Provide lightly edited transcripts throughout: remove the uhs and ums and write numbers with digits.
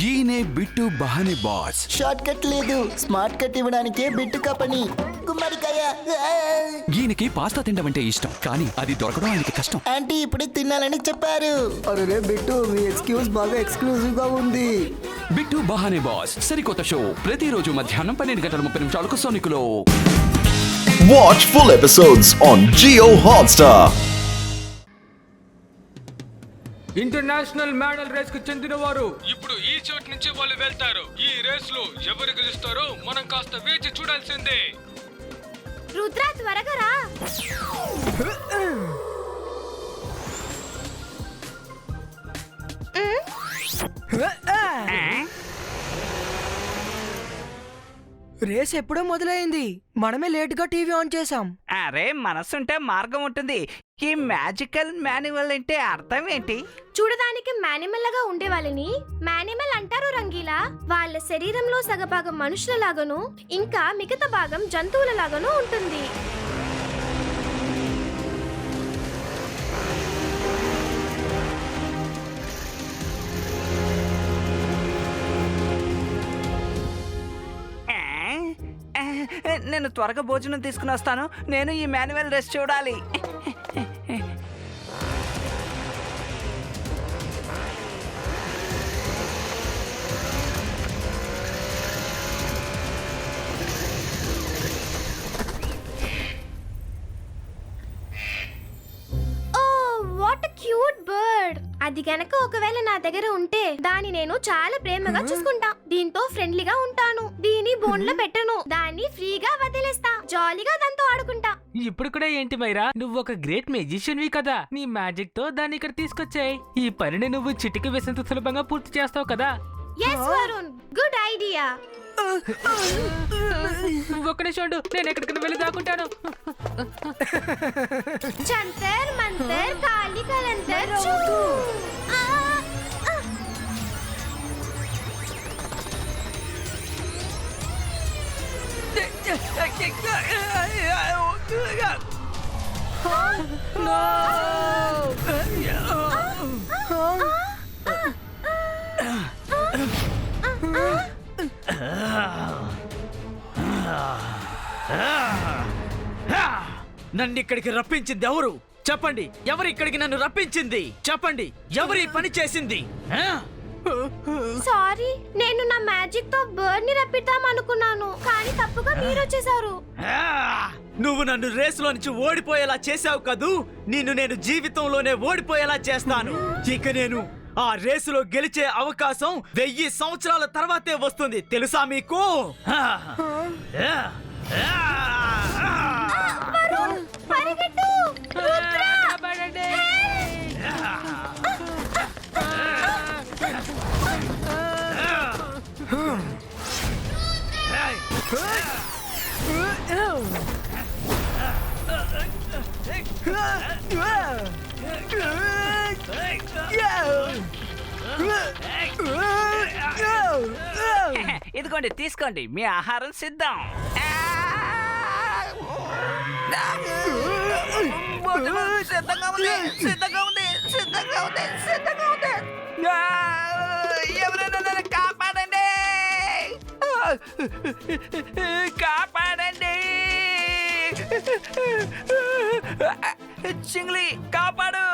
ఈయనే bit Bahane boss. Short cut లేదు, smart cut ఇవ్వడానికే bit కపని. గుమ్మడికాయ. ఈయనకి పాస్తా తినడం అంటే ఇష్టం, కానీ అది దొరకడం ఆయనకి కష్టం. ఆంటీ ఇప్పుడే తినాలని చెప్పారు. అరే బిట్టు, మీ ఎక్స్క్యూజ్ బాగా ఎక్స్క్లూజివ్ గా ఉంది. బిట్టు బహానే బాస్ సరికొత్త షో ప్రతిరోజు మధ్యాహ్నం 12:30 సోనికులో. Watch full episodes on Jio Hotstar. International medal race కు చెందిన వారు ఇప్పుడు ఈ చోటు నుంచి వాళ్ళు వెళ్తారు. ఈ రేస్ లో ఎవరు గెలుస్తారో మనం కాస్త వేచి చూడాల్సిందే. రుద్ర త్వరగా రా. రేస్ ఎప్పుడో మొదలైంది, మనమే లేట్ గా టీవీ ఆన్ చేసాం. అరే మనసుంటే మార్గం ఉంటుంది. ఈ మ్యాజికల్ మాన్యువల్ అంటే అర్థం ఏంటి? చూడడానికి మేనిమల్ ఉండే వాళ్ళని మేనిమల్ అంటారు రంగీలా. వాళ్ళ శరీరంలో సగభాగం మనుషుల లాగాను, ఇంకా మిగతా భాగం జంతువుల లాగాను ఉంటుంది. నేను త్వరగా భోజనం తీసుకుని వస్తాను. నేను ఈ మాన్యువల్ రేస్ చూడాలి. అది గనక ఒకవేళ నా దగ్గర ఉంటే దాన్ని నేను చాలా ప్రేమగా చూసుకుంటా. దీంతో ఫ్రెండ్లీగా ఉంటాను. దీని బోన్లో పెట్టను, దాన్ని ఫ్రీగా వదిలేస్తా. జాలీగా దాంతో ఆడుకుంటా. ఇప్పుడు కూడా ఏంటి మైరా, నువ్వు ఒక గ్రేట్ మ్యాజిషియన్వి కదా. నీ మ్యాజిక్ తో దాన్ని ఇక్కడ తీసుకొచ్చాయి. ఈ పనిని నువ్వు చిటికి వేసేంత సులభంగా పూర్తి చేస్తావు కదా. yes Varun, good idea. ఒక్క నిమిషం ఉండు, నేను ఎక్కడికైనా వెళ్ళి దాక్కుంటాను. జంతర్ మంతర్ కాలి కలంతర్ చూ. నన్ను ఇక్కడికి రప్పించింది ఎవరు? చెప్పండి, ఎవరు ఇక్కడికి నన్ను రప్పించింది? చెప్పండి, ఎవరు ఈ పని చేసింది? సారీ, నేను నా మ్యాజిక్ తో బర్డ్ ని రప్పిద్దాం అనుకున్నాను, కానీ తప్పుగా మీరు వచ్చేసారు. నువ్వు నన్ను రేసులో నుంచి ఓడిపోయేలా చేసావు కదూ. నేను జీవితంలోనే ఓడిపోయేలా చేస్తాను. ఇక నేను ఆ రేసులో గెలిచే అవకాశం 1000 సంవత్సరాల తర్వాతే వస్తుంది, తెలుసా మీకు? పరిగెట్టు రుద్ర. ఇదిగోండి, తీసుకోండి, మీ ఆహారం సిద్ధం. సిద్ధంగా ఉంది, సిద్ధంగా ఉంది, సిద్ధంగా ఉంది, సిద్ధంగా ఉంది. ఎవరైనా నన్ను కాపాడండి, కాపాడండి. చింగ్లీ, కాపాడు.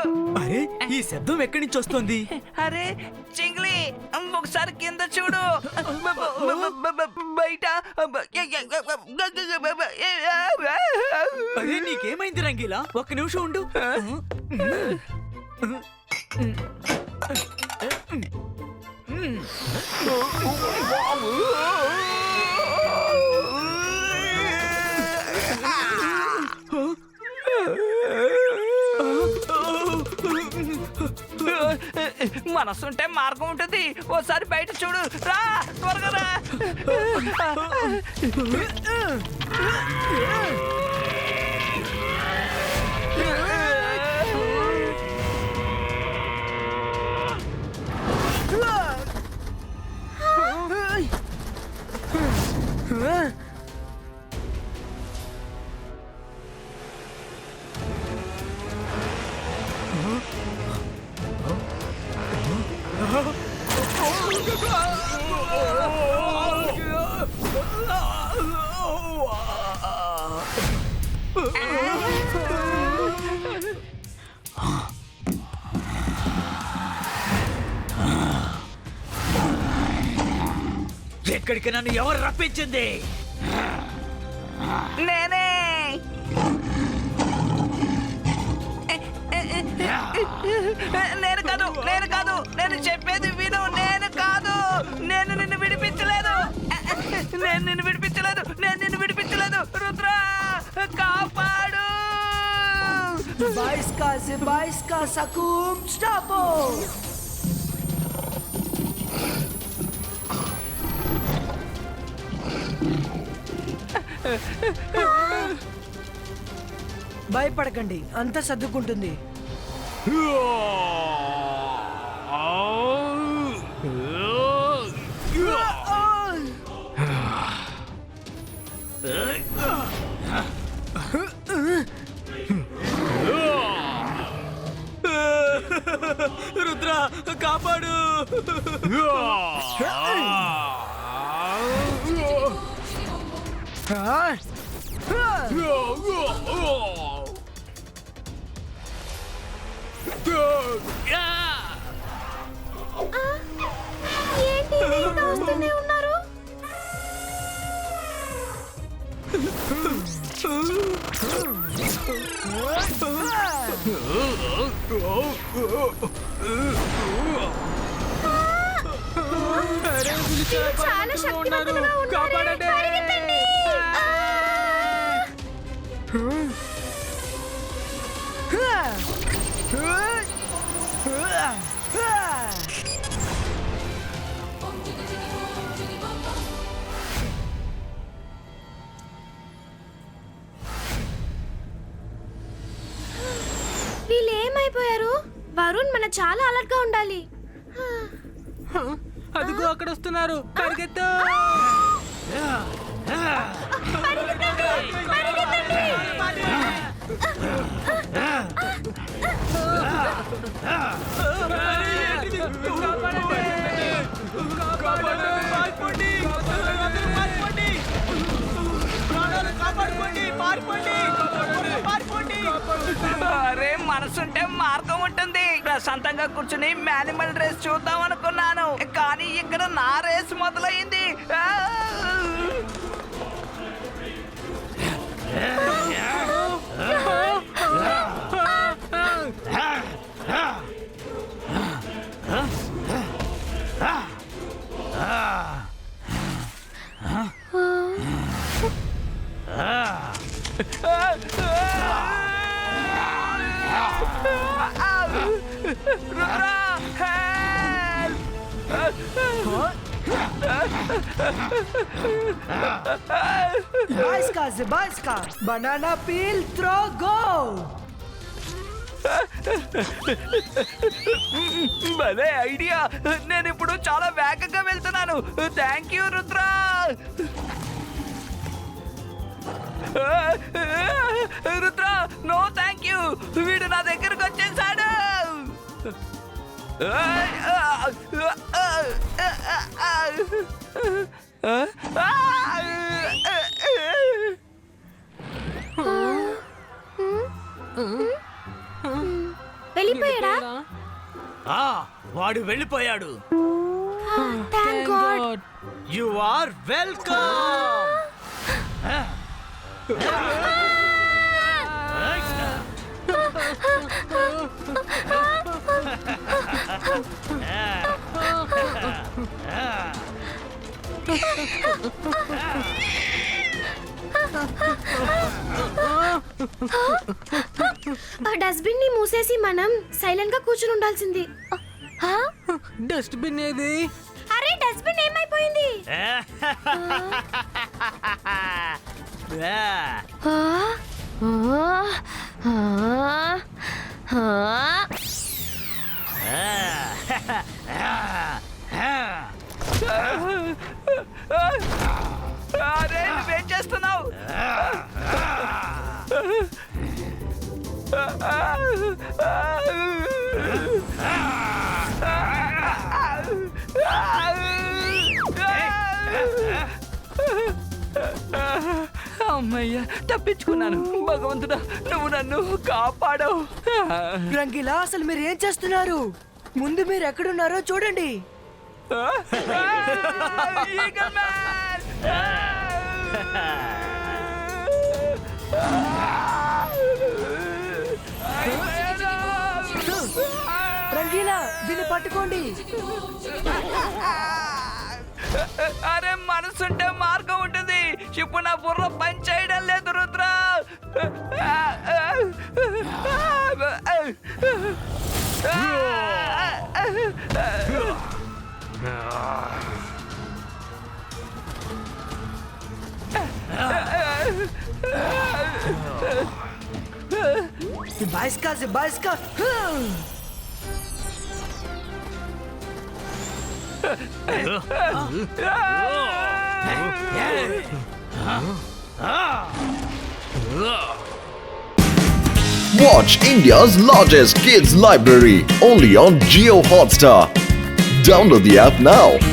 అరే, ఈ శబ్దం ఎక్కడి నుంచి వస్తుంది? అరే చింగ్లీ, ఒకసారి కింద చూడు. బయట. అరే, నీకేమైంది రంగీలా? ఒక్క నిమిషం ఉండు. మనసుంటే మార్గం ఉంటుంది. ఓసారి బయట చూడు. రా, త్వరగా రా. Oh, ఎక్కడికి నన్ను ఎవరు రప్పించింది? నేనే. నేను కాదు, నేను చెప్పేది విను. నేను కాదు, నేను నిన్ను విడిపించలేదు. నేను నిన్ను విడిపించలేదు. రుద్ర, కాపాడు. బాయిస్కా సకూమ్ స్టాప్. భయపడకండి, అంతా సర్దుకుంటుంది. రుద్ర, కాపాడు. ఏంటి ఇంకా వస్తూనే ఉన్నారు? చాలా శక్తివంతులుగా ఉన్నారు. పరిగెత్తండి. వీళ్ళు ఏమైపోయారు? వరుణ్ మన చాలా అలర్ట్ గా ఉండాలి. అదిగో అక్కడ వస్తున్నారు. పరిగెత్తు. అరే, మనసుంటే మార్గం ఉంటుంది. ప్రశాంతంగా కూర్చుని యానిమల్ రేస్ చూద్దాం అనుకున్నాను, కానీ ఇక్కడ నా రేస్ మొదలైంది. బాయిస్కా బనానా పీల్ త్రో గో. భలే ఐడియా. నేను ఇప్పుడు చాలా వేగంగా వెళ్తున్నాను. Thank you Rudra. Rudra, no thank you. వీడు నా దగ్గరకు వచ్చేసాడు. వెళ్ళిపోయాడా? వాడు వెళ్ళిపోయాడు. Thank God. You are welcome. ఆ డస్ట్బిన్ ని మూసేసి మనం సైలెంట్ గా కూర్చుని ఉండాల్సింది. డస్ట్బిన్ ఏది? అరే, డస్ట్బిన్ ఏమైపోయింది? అరే, నువ్వేం చేస్తున్నావు? అమ్మయ్యా, తప్పించుకున్నాను. భగవంతుడా, నువ్వు నన్ను కాపాడవు. రంగిలా, అసలు మీరు ఏం చేస్తున్నారు? ముందు మీరు ఎక్కడున్నారో చూడండి. ఈగల్ మ్యాన్ రంగీలా దీన్ని పట్టుకోండి. అరే మనసుంటే మార్గం ఉంటుంది. ఇప్పుడు నా బుర్ర పని చేయడం లేదు Rudra. Zibaiska. Watch India's largest kids library only on Jio Hotstar. Download the app now.